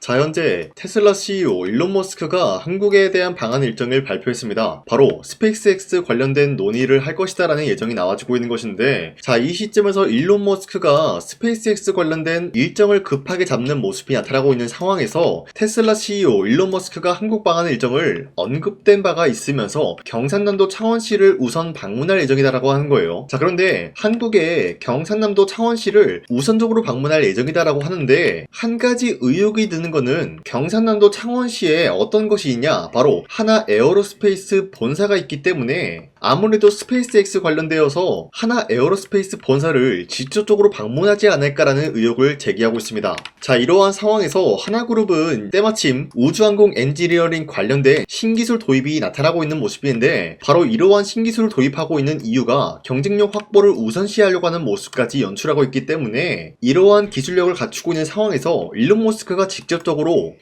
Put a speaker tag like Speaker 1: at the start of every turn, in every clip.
Speaker 1: 자, 현재 테슬라 CEO 일론 머스크가 한국에 대한 방한 일정을 발표했습니다. 바로 스페이스X 관련된 논의를 할 것이다 라는 예정이 나와지고 있는 것인데, 자, 이 시점에서 일론 머스크가 스페이스X 관련된 일정을 급하게 잡는 모습이 나타나고 있는 상황에서 테슬라 CEO 일론 머스크가 한국 방한 일정을 언급된 바가 있으면서 경산남도 창원시를 우선 방문할 예정이다라고 하는 거예요. 자, 그런데 한국의 경산남도 창원시를 우선적으로 방문할 예정이다라고 하는데, 한 가지 의혹이 드는 거는 경산남도 창원시에 어떤 것이 있냐, 바로 하나 에어로스페이스 본사가 있기 때문에 아무래도 스페이스X 관련되어서 하나 에어로스페이스 본사를 직접적으로 방문하지 않을까라는 의혹을 제기하고 있습니다. 자, 이러한 상황에서 하나그룹은 때마침 우주항공 엔지니어링 관련된 신기술 도입이 나타나고 있는 모습인데, 바로 이러한 신기술을 도입하고 있는 이유가 경쟁력 확보를 우선시하려고 하는 모습까지 연출하고 있기 때문에, 이러한 기술력을 갖추고 있는 상황에서 일론 머스크가 직접적으로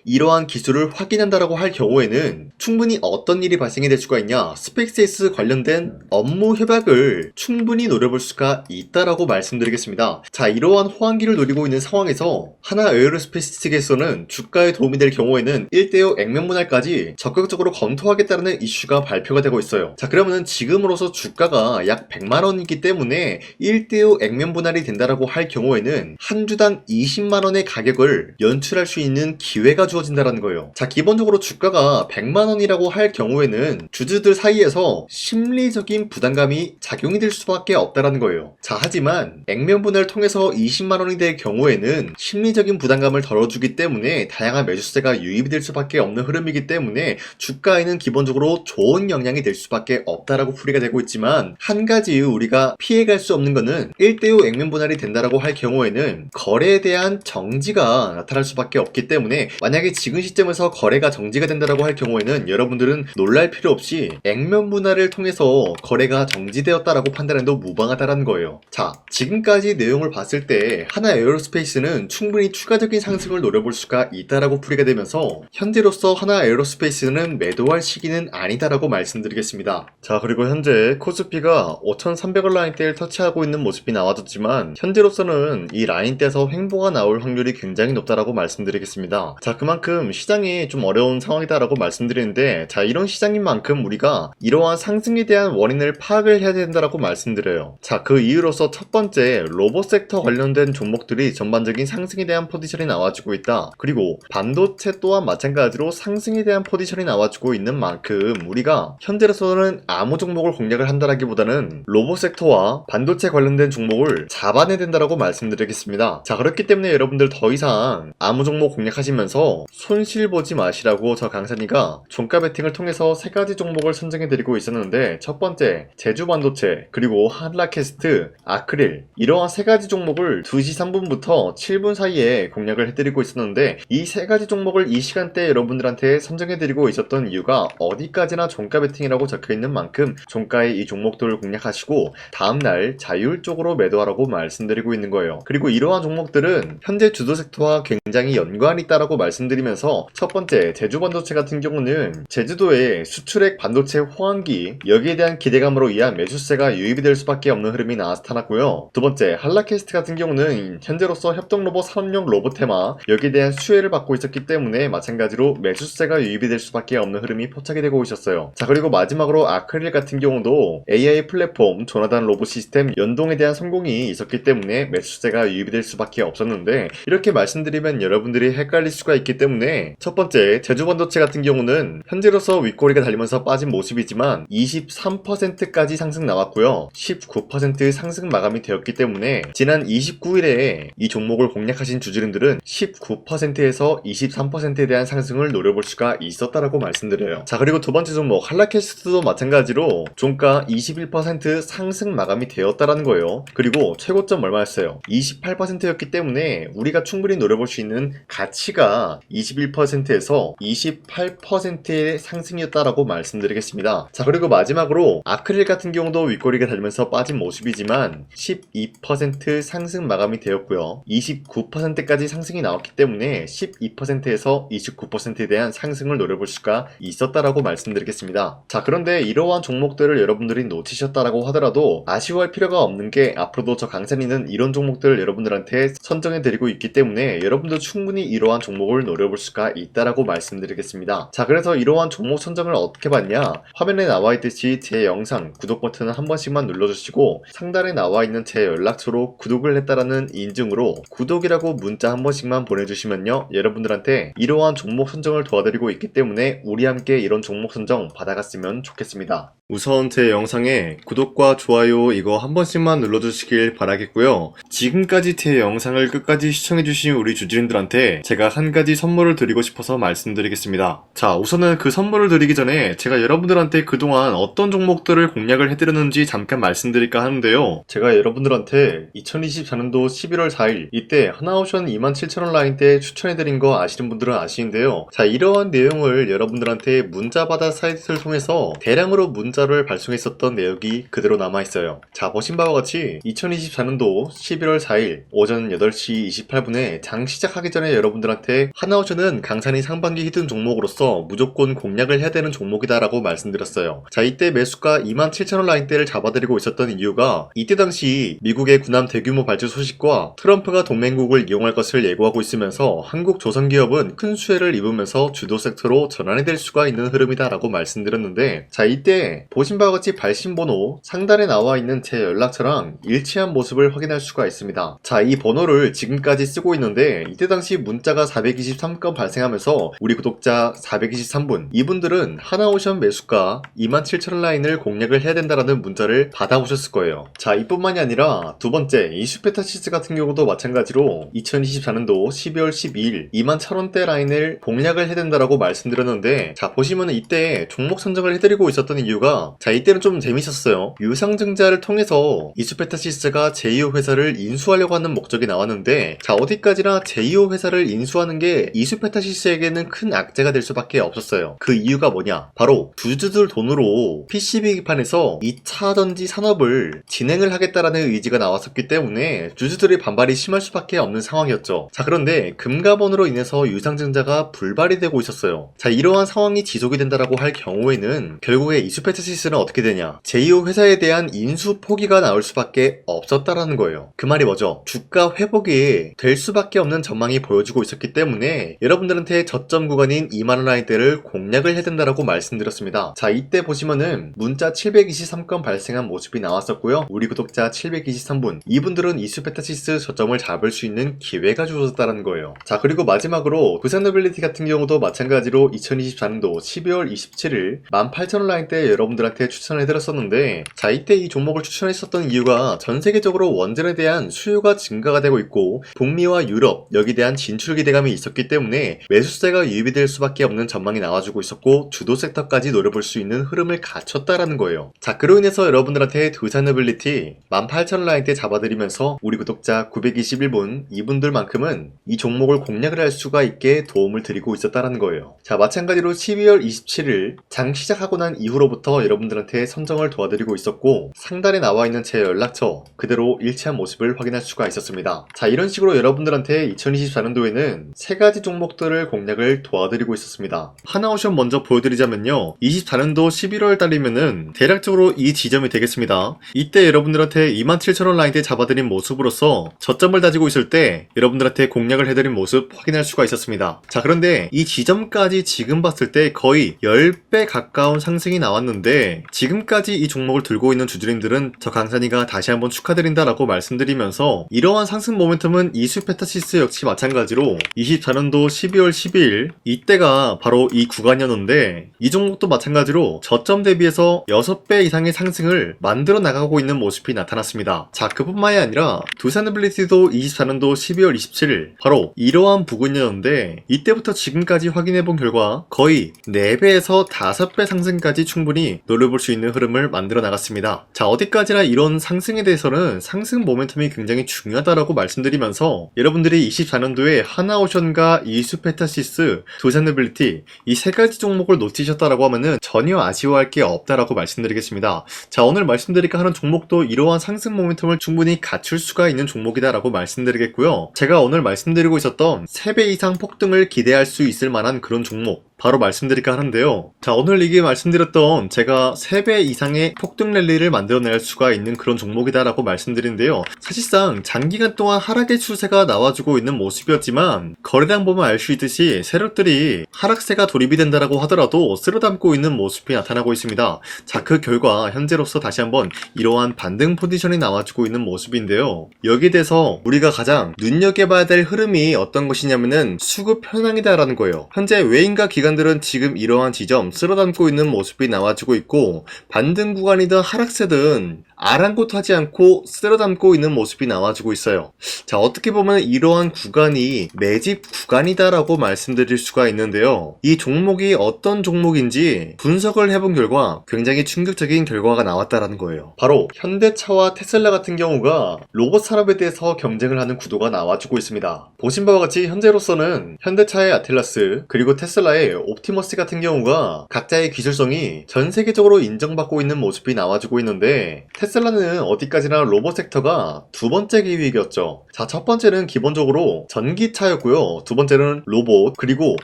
Speaker 1: 이러한 기술을 확인한다라고 할 경우에는 충분히 어떤 일이 발생이 될 수가 있냐, 스페이스X 관련된 업무 협약을 충분히 노려볼 수가 있다라고 말씀드리겠습니다. 자, 이러한 호황기를 노리고 있는 상황에서 하나 에어로스페이스 측에서는 주가에 도움이 될 경우에는 1대5 액면 분할까지 적극적으로 검토하겠다는 이슈가 발표가 되고 있어요. 자, 그러면은 지금으로서 주가가 약 100만원이기 때문에 1대5 액면 분할이 된다라고 할 경우에는 한 주당 20만원의 가격을 연출할 수 있는 기회가 주어진다라는 거예요. 자, 기본적으로 주가가 100만원이라고 할 경우에는 주주들 사이에서 심리적인 부담감이 작용이 될 수밖에 없다라는 거예요. 자, 하지만 액면 분할을 통해서 20만원이 될 경우에는 심리적인 부담감을 덜어주기 때문에 다양한 매수세가 유입이 될 수밖에 없는 흐름이기 때문에 주가에는 기본적으로 좋은 영향이 될 수밖에 없다라고 풀이가 되고 있지만, 한 가지 우리가 피해갈 수 없는 거는 1대5 액면 분할이 된다라고 할 경우에는 거래에 대한 정지가 나타날 수밖에 없기 때문에, 만약에 지금 시점에서 거래가 정지가 된다라고 할 경우에는 여러분들은 놀랄 필요 없이 액면 분할을 통해서 거래가 정지되었다라고 판단해도 무방하다라는 거예요. 자, 지금까지 내용을 봤을 때 하나 에어로스페이스는 충분히 추가적인 상승을 노려볼 수가 있다라고 풀이가 되면서, 현재로서 하나 에어로스페이스는 매도할 시기는 아니다라고 말씀드리겠습니다. 자, 그리고 현재 코스피가 5,300원 라인대를 터치하고 있는 모습이 나와졌지만, 현재로서는 이 라인대에서 횡보가 나올 확률이 굉장히 높다라고 말씀드리겠습니다. 자, 그만큼 시장이 좀 어려운 상황이다라고 말씀드리는데, 자, 이런 시장인 만큼 우리가 이러한 상승에 대한 원인을 파악을 해야 된다라고 말씀드려요. 자, 그 이유로서 첫 번째, 로봇 섹터 관련된 종목들이 전반적인 상승에 대한 포지션이 나와주고 있다. 그리고 반도체 또한 마찬가지로 상승에 대한 포지션이 나와주고 있는 만큼 우리가 현재로서는 아무 종목을 공략을 한다라기보다는 로봇 섹터와 반도체 관련된 종목을 잡아내야 된다라고 말씀드리겠습니다. 자, 그렇기 때문에 여러분들 더 이상 아무 종목 공략하시면서 손실 보지 마시라고 저 강산이가 종가 베팅을 통해서 세 가지 종목을 선정해드리고 있었는데, 첫 번째 제주반도체, 그리고 한라캐스트, 아크릴, 이러한 세 가지 종목을 2시 3분부터 7분 사이에 공략을 해드리고 있었는데, 이 세 가지 종목을 이 시간대에 여러분들한테 선정해드리고 있었던 이유가 어디까지나 종가 베팅이라고 적혀있는 만큼 종가의 이 종목들을 공략하시고 다음날 자율적으로 매도하라고 말씀드리고 있는 거예요. 그리고 이러한 종목들은 현재 주도 섹터와 굉장히 연관이 있다라고 말씀드리면서, 첫 번째 제주반도체 같은 경우는 제주도의 수출액 반도체 호황기, 여기에 대한 기대감으로 인한 매수세가 유입이 될 수밖에 없는 흐름이 나타났고요. 두 번째 한라캐스트 같은 경우는 현재로서 협동로봇 산업용 로봇 테마, 여기에 대한 수혜를 받고 있었기 때문에 마찬가지로 매수세가 유입이 될 수밖에 없는 흐름이 포착이 되고 있었어요. 자, 그리고 마지막으로 아크릴 같은 경우도 AI 플랫폼 조나단 로봇 시스템 연동에 대한 성공이 있었기 때문에 매수세가 유입이 될 수밖에 없었는데, 이렇게 말씀드리면 여러분들이 헷갈릴 수가 있기 때문에, 첫 번째 제주반도체 같은 경우는 현재로서 윗꼬리가 달리면서 빠진 모습이지만 23%까지 상승 나왔고요. 19% 상승 마감이 되었기 때문에 지난 29일에 이 종목을 공략하신 주주님들은 19%에서 23%에 대한 상승을 노려볼 수가 있었다라고 말씀드려요. 자, 그리고 두 번째 종목 한라캐스트도 마찬가지로 종가 21% 상승 마감이 되었다라는 거예요. 그리고 최고점 얼마였어요? 28%였기 때문에 우리가 충분히 노려볼 수 있는 가치가 21%에서 28%의 상승이었다라고 말씀드리겠습니다. 자, 그리고 마지막으로 아크릴 같은 경우도 윗꼬리가 달리면서 빠진 모습이지만 12% 상승 마감이 되었고요. 29%까지 상승이 나왔기 때문에 12%에서 29%에 대한 상승을 노려볼 수가 있었다라고 말씀드리겠습니다. 자, 그런데 이러한 종목들을 여러분들이 놓치셨다라고 하더라도 아쉬워할 필요가 없는 게, 앞으로도 저 강산이는 이런 종목들을 여러분들한테 선정해 드리고 있기 때문에 여러분도 충분히 이러한 이러한 종목을 노려볼 수가 있다라고 말씀드리겠습니다. 자, 그래서 이러한 종목 선정을 어떻게 받냐? 화면에 나와 있듯이 제 영상 구독 버튼을 한 번씩만 눌러주시고 상단에 나와 있는 제 연락처로 구독을 했다라는 인증으로 구독이라고 문자 한 번씩만 보내주시면요, 여러분들한테 이러한 종목 선정을 도와드리고 있기 때문에 우리 함께 이런 종목 선정 받아갔으면 좋겠습니다. 우선 제 영상에 구독과 좋아요 이거 한 번씩만 눌러주시길 바라겠고요. 지금까지 제 영상을 끝까지 시청해주신 우리 주주님들한테 제가 한 가지 선물을 드리고 싶어서 말씀드리겠습니다. 자, 우선은 그 선물을 드리기 전에 제가 여러분들한테 그동안 어떤 종목들을 공략을 해드렸는지 잠깐 말씀드릴까 하는데요. 제가 여러분들한테 2024년도 11월 4일 이때 하나오션 27,000원 라인 때 추천해드린 거 아시는 분들은 아시는데요. 자, 이러한 내용을 여러분들한테 문자받아 사이트를 통해서 대량으로 문자를 발송했었던 내역이 그대로 남아있어요. 자, 보신 바와 같이 2024년도 11월 4일 오전 8시 28분에 장 시작하기 전에 여러분들한테 하나오션은 강산이 상반기 히든 종목으로서 무조건 공략을 해야 되는 종목이다 라고 말씀드렸어요. 자, 이때 매수가 27,000원 라인대를 잡아드리고 있었던 이유가 이때 당시 미국의 군함 대규모 발주 소식과 트럼프가 동맹국을 이용할 것을 예고하고 있으면서 한국 조선기업은 큰 수혜를 입으면서 주도 섹터로 전환이 될 수가 있는 흐름이다 라고 말씀드렸는데, 자, 이때 보신 바와 같이 발신번호 상단에 나와 있는 제 연락처랑 일치한 모습을 확인할 수가 있습니다. 자, 이 번호를 지금까지 쓰고 있는데 이때 당시 문자가 423건 발생하면서 우리 구독자 423분, 이분들은 하나오션 매수가 27,000원 라인을 공략을 해야 된다라는 문자를 받아오셨을 거예요. 자, 이뿐만이 아니라 두 번째 이슈페타시스 같은 경우도 마찬가지로 2024년도 12월 12일 21,000원대 라인을 공략을 해야 된다라고 말씀드렸는데, 자, 보시면은 이때 종목 선정을 해드리고 있었던 이유가, 자, 이때는 좀 재밌었어요. 유상증자를 통해서 이슈페타시스가 제2호 회사를 인수하려고 하는 목적이 나왔는데, 자, 어디까지나 제2호 회사를 인수하는 게 이슈페타시스에게는 큰 악재가 될 수밖에 없었어요. 그 이유가 뭐냐? 바로 주주들 돈으로 PCB 기판에서 2차 전지 산업을 진행을 하겠다라는 의지가 나왔었기 때문에 주주들의 반발이 심할 수밖에 없는 상황이었죠. 자, 그런데 금가번으로 인해서 유상증자가 불발이 되고 있었어요. 자, 이러한 상황이 지속이 된다라고 할 경우에는 결국에 이슈페타시스는 어떻게 되냐? 제2호 회사에 대한 인수 포기가 나올 수밖에 없었다라는 거예요. 그 말이 뭐죠? 주가 회복이 될 수밖에 없는 전망이 보여지고 있었기 때문에 여러분들한테 저점 구간인 2만원 라인대를 공략을 해야 된다라고 말씀드렸습니다. 자, 이때 보시면은 문자 723건 발생한 모습이 나왔었고요. 우리 구독자 723분, 이분들은 이슈페타시스 저점을 잡을 수 있는 기회가 주어졌다는 거예요. 자, 그리고 마지막으로 부산노빌리티 같은 경우도 마찬가지로 2024년도 12월 27일 18,000원 라인대 여러분들한테 추천을 해드렸었는데, 자, 이때 이 종목을 추천했었던 이유가 전 세계적으로 원전에 대한 수요가 증가가 되고 있고 북미와 유럽 여기에 대한 진출 기대감이 있었기 때문에 매수세가 유입이 될 수밖에 없는 전망이 나와주고 있었고 주도 섹터까지 노려볼 수 있는 흐름을 갖췄다라는 거예요. 자, 그로 인해서 여러분들한테 두산노빌리티 18,000원 라인대 잡아드리면서 우리 구독자 921분, 이분들만큼은 이 종목을 공략을 할 수가 있게 도움을 드리고 있었다라는 거예요. 자, 마찬가지로 12월 27일 장 시작하고 난 이후로부터 여러분들한테 선정을 도와드리고 있었고 상단에 나와 있는 제 연락처 그대로 일치한 모습을 확인할 수가 있었습니다. 자, 이런 식으로 여러분들한테 2024년도에는 세 가지 종목들을 공략을 도와드리고 있었습니다. 하나오션 먼저 보여드리자면요, 24년도 11월 달이면은 대략적으로 이 지점이 되겠습니다. 이때 여러분들한테 27,000원 라인대 잡아드린 모습으로서 저점을 다지고 있을 때 여러분들한테 공략을 해드린 모습 확인할 수가 있었습니다. 자, 그런데 이 지점까지 지금 봤을 때 거의 10배 가까운 상승이 나왔는데 지금까지 이 종목을 들고 있는 주주님들은 저 강산이가 다시 한번 축하드린다라고 말씀드리면서 이러한 상승 모멘텀은 이슈페타시스 역시 마찬가지로 24년도 12월 12일 이때가 바로 이 구간이었는데 이 종목도 마찬가지로 저점 대비해서 6배 이상의 상승을 만들어 나가고 있는 모습이 나타났습니다. 자, 그뿐만이 아니라 두산노빌리티도 24년도 12월 27일 바로 이러한 부근이었는데 이때부터 지금까지 확인해본 결과 거의 4배에서 5배 상승까지 충분히 노려볼 수 있는 흐름을 만들어 나갔습니다. 자, 어디까지나 이런 상승에 대해서는 상승 모멘텀이 굉장히 중요하다라고 말씀드리면서 여러분들이 24년도에 하나오션과 이슈페타시스, 두산노빌리티 이 세 가지 종목을 놓치셨다라고 하면은 전혀 아쉬워할 게 없다라고 말씀드리겠습니다. 자, 오늘 말씀드릴까 하는 종목도 이러한 상승 모멘텀을 충분히 갖출 수가 있는 종목이다라고 말씀드리겠고요. 제가 오늘 말씀드리고 있었던 3배 이상 폭등을 기대할 수 있을 만한 그런 종목 바로 말씀드릴까 하는데요. 자, 오늘 이게 말씀드렸던 제가 3배 이상의 폭등 랠리를 만들어낼 수가 있는 그런 종목이다라고 말씀드리는데요. 사실상 장기간 동안 하락의 추세가 나와주고 있는 모습이었지만 거래량 보면 알 수 있듯이 세력들이 하락세가 돌입이 된다라고 하더라도 쓸어담고 있는 모습이 나타나고 있습니다. 자, 그 결과 현재로서 다시 한번 이러한 반등 포지션이 나와주고 있는 모습인데요. 여기에 대해서 우리가 가장 눈여겨봐야 될 흐름이 어떤 것이냐면은 수급 현황이다라는 거예요. 현재 외인과 기관들은 지금 이러한 지점 쓸어담고 있는 모습이 나와주고 있고, 반등 구간이든 하락세든 아랑곳하지 않고 쓸어담고 있는 모습이 나와주고 있어요. 자, 어떻게 보면 이러한 구간이 매집 구간이다라고 말씀드릴 수가 있는데요. 이 종목이 어떤 종목인지 분석을 해본 결과 굉장히 충격적인 결과가 나왔다라는 거예요. 바로 현대차와 테슬라 같은 경우가 로봇 산업에 대해서 경쟁을 하는 구도가 나와주고 있습니다. 보신 바와 같이 현재로서는 현대차의 아틀라스 그리고 테슬라의 옵티머스 같은 경우가 각자의 기술성이 전 세계적으로 인정받고 있는 모습이 나와주고 있는데, 테슬라는 어디까지나 로봇 섹터가 두 번째 기획이었죠. 자, 첫 번째는 기본적으로 전기차였고요. 두 번째는 로봇, 그리고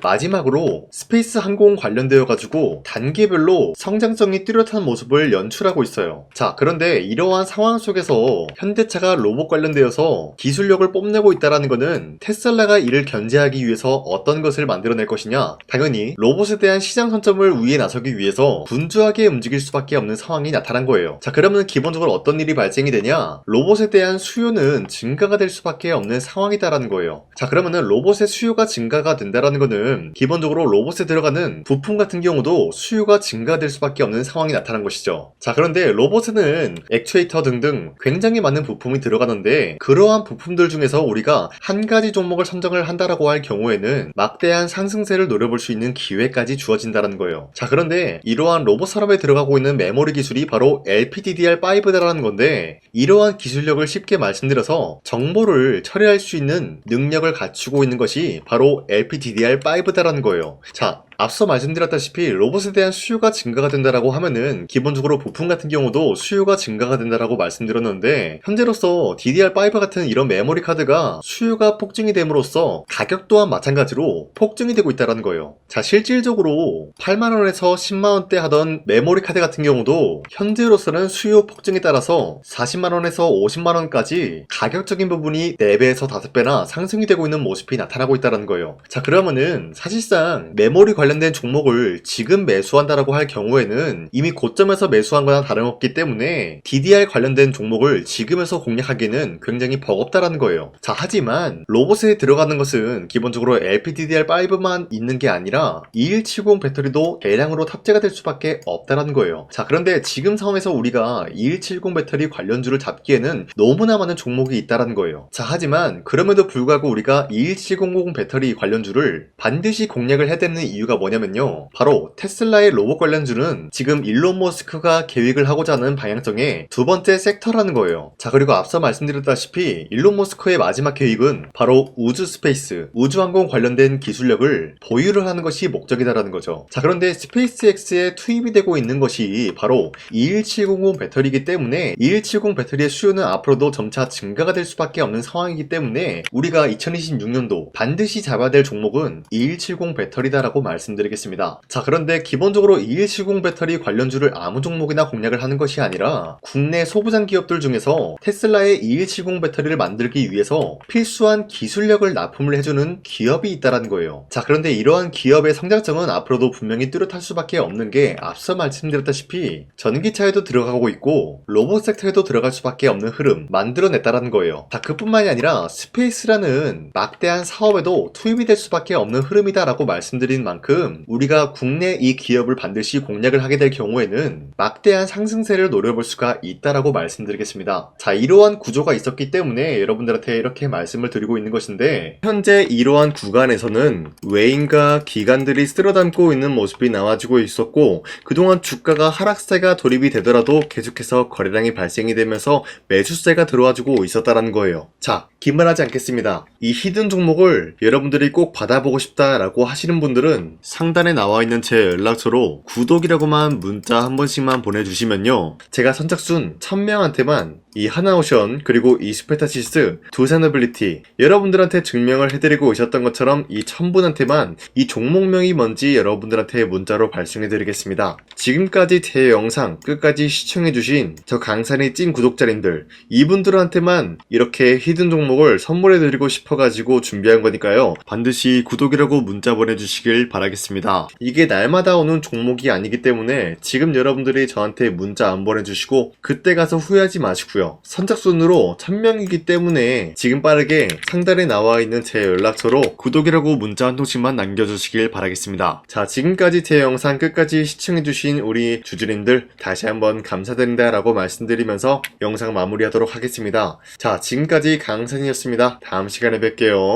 Speaker 1: 마지막으로 스페이스 항공 관련되어 가지고 단계별로 성장성이 뚜렷한 모습을 연출하고 있어요. 자, 그런데 이러한 상황 속에서 현대차가 로봇 관련되어서 기술력을 뽐내고 있다는 것은 테슬라가 이를 견제하기 위해서 어떤 것을 만들어낼 것이냐, 당연히 로봇에 대한 시장 선점을 위해 나서기 위해서 분주하게 움직일 수밖에 없는 상황이 나타난 거예요. 자, 그러면 기본적으로 어떤 일이 발생이 되냐, 로봇에 대한 수요는 증가가 될 수밖에 없는 상황이다라는 거예요. 자, 그러면은 로봇의 수요가 증가가 된다라는 거는 기본적으로 로봇에 들어가는 부품 같은 경우도 수요가 증가될 수밖에 없는 상황이 나타난 것이죠. 자, 그런데 로봇에는 액추에이터 등등 굉장히 많은 부품이 들어가는데, 그러한 부품들 중에서 우리가 한 가지 종목을 선정을 한다라고 할 경우에는 막대한 상승세를 노려볼 수 있는 기회까지 주어진다는 거예요. 자, 그런데 이러한 로봇 산업에 들어가고 있는 메모리 기술이 바로 LPDDR5다라는 건데, 이러한 기술력을 쉽게 말씀드려서 정보를 처리할 수 있는 능력을 갖추고 있는 것이 바로 LPDDR5다라는 거예요. 자, 앞서 말씀드렸다시피 로봇에 대한 수요가 증가가 된다라고 하면은 기본적으로 부품 같은 경우도 수요가 증가가 된다라고 말씀드렸는데, 현재로서 DDR5 같은 이런 메모리 카드가 수요가 폭증이 됨으로써 가격 또한 마찬가지로 폭증이 되고 있다는 거예요. 자, 실질적으로 8만원에서 10만원대 하던 메모리 카드 같은 경우도 현재로서는 수요 폭증에 따라서 40만원에서 50만원까지 가격적인 부분이 4배에서 5배나 상승이 되고 있는 모습이 나타나고 있다는 거예요. 자, 그러면은 사실상 메모리 관련된 종목을 지금 매수한다라고 할 경우에는 이미 고점에서 매수한 거나 다름없기 때문에 DDR 관련된 종목을 지금에서 공략하기는 굉장히 버겁다라는 거예요. 자, 하지만 로봇에 들어가는 것은 기본적으로 LPDDR5만 있는 게 아니라 2170 배터리도 대량으로 탑재가 될 수밖에 없다라는 거예요. 자, 그런데 지금 상황에서 우리가 2170 배터리 관련주를 잡기에는 너무나 많은 종목이 있다라는 거예요. 자, 하지만 그럼에도 불구하고 우리가 21700 배터리 관련주를 반드시 공략을 해야 되는 이유가 뭐냐면요, 바로 테슬라의 로봇 관련주는 지금 일론 머스크가 계획을 하고자 하는 방향성의 두 번째 섹터라는 거예요. 자, 그리고 앞서 말씀드렸다시피 일론 머스크의 마지막 계획은 바로 우주 스페이스, 우주항공 관련된 기술력을 보유를 하는 것이 목적이다라는 거죠. 자, 그런데 스페이스X에 투입이 되고 있는 것이 바로 21700 배터리이기 때문에 2170 배터리의 수요는 앞으로도 점차 증가가 될 수밖에 없는 상황이기 때문에 우리가 2026년도 반드시 잡아야 될 종목은 2170 배터리다라고 말씀드리겠습니다. 자, 그런데 기본적으로 2170 배터리 관련주를 아무 종목이나 공략을 하는 것이 아니라 국내 소부장 기업들 중에서 테슬라의 2170 배터리를 만들기 위해서 필수한 기술력을 납품을 해주는 기업이 있다는 거예요. 자, 그런데 이러한 기업의 성장성은 앞으로도 분명히 뚜렷할 수밖에 없는 게 앞서 말씀드렸다시피 전기차에도 들어가고 있고 로봇 섹터에도 들어갈 수밖에 없는 흐름 만들어냈다는 거예요. 자, 그뿐만이 아니라 스페이스라는 막대한 사업에도 투입이 될 수밖에 없는 흐름이다라고 말씀드린 만큼 우리가 국내 이 기업을 반드시 공략을 하게 될 경우에는 막대한 상승세를 노려볼 수가 있다라고 말씀드리겠습니다. 자, 이러한 구조가 있었기 때문에 여러분들한테 이렇게 말씀을 드리고 있는 것인데, 현재 이러한 구간에서는 외인과 기관들이 쓸어담고 있는 모습이 나와주고 있었고, 그동안 주가가 하락세가 돌입이 되더라도 계속해서 거래량이 발생이 되면서 매수세가 들어와주고 있었다는 거예요. 자, 긴말하지 않겠습니다. 이 히든 종목을 여러분들이 꼭 받아보고 싶다라고 하시는 분들은 상단에 나와있는 제 연락처로 구독이라고만 문자 한 번씩만 보내주시면요, 제가 선착순 1000명한테만 이 하나오션 그리고 이 스페타시스 두 산어빌리티 여러분들한테 증명을 해드리고 오셨던 것처럼 이 1000분한테만 이 종목명이 뭔지 여러분들한테 문자로 발송해드리겠습니다. 지금까지 제 영상 끝까지 시청해주신 저 강산이 찐 구독자님들 이분들한테만 이렇게 히든 종목을 선물해드리고 싶어가지고 준비한 거니까요. 반드시 구독이라고 문자 보내주시길 바라겠습니다. 이게 날마다 오는 종목이 아니기 때문에 지금 여러분들이 저한테 문자 안 보내주시고 그때 가서 후회하지 마시고요. 선착순으로 1000명이기 때문에 지금 빠르게 상단에 나와 있는 제 연락처로 구독이라고 문자 한 통씩만 남겨주시길 바라겠습니다. 자, 지금까지 제 영상 끝까지 시청해주신 우리 주주님들 다시 한번 감사드린다 라고 말씀드리면서 영상 마무리하도록 하겠습니다. 자, 지금까지 강산이었습니다. 다음 시간에 뵐게요.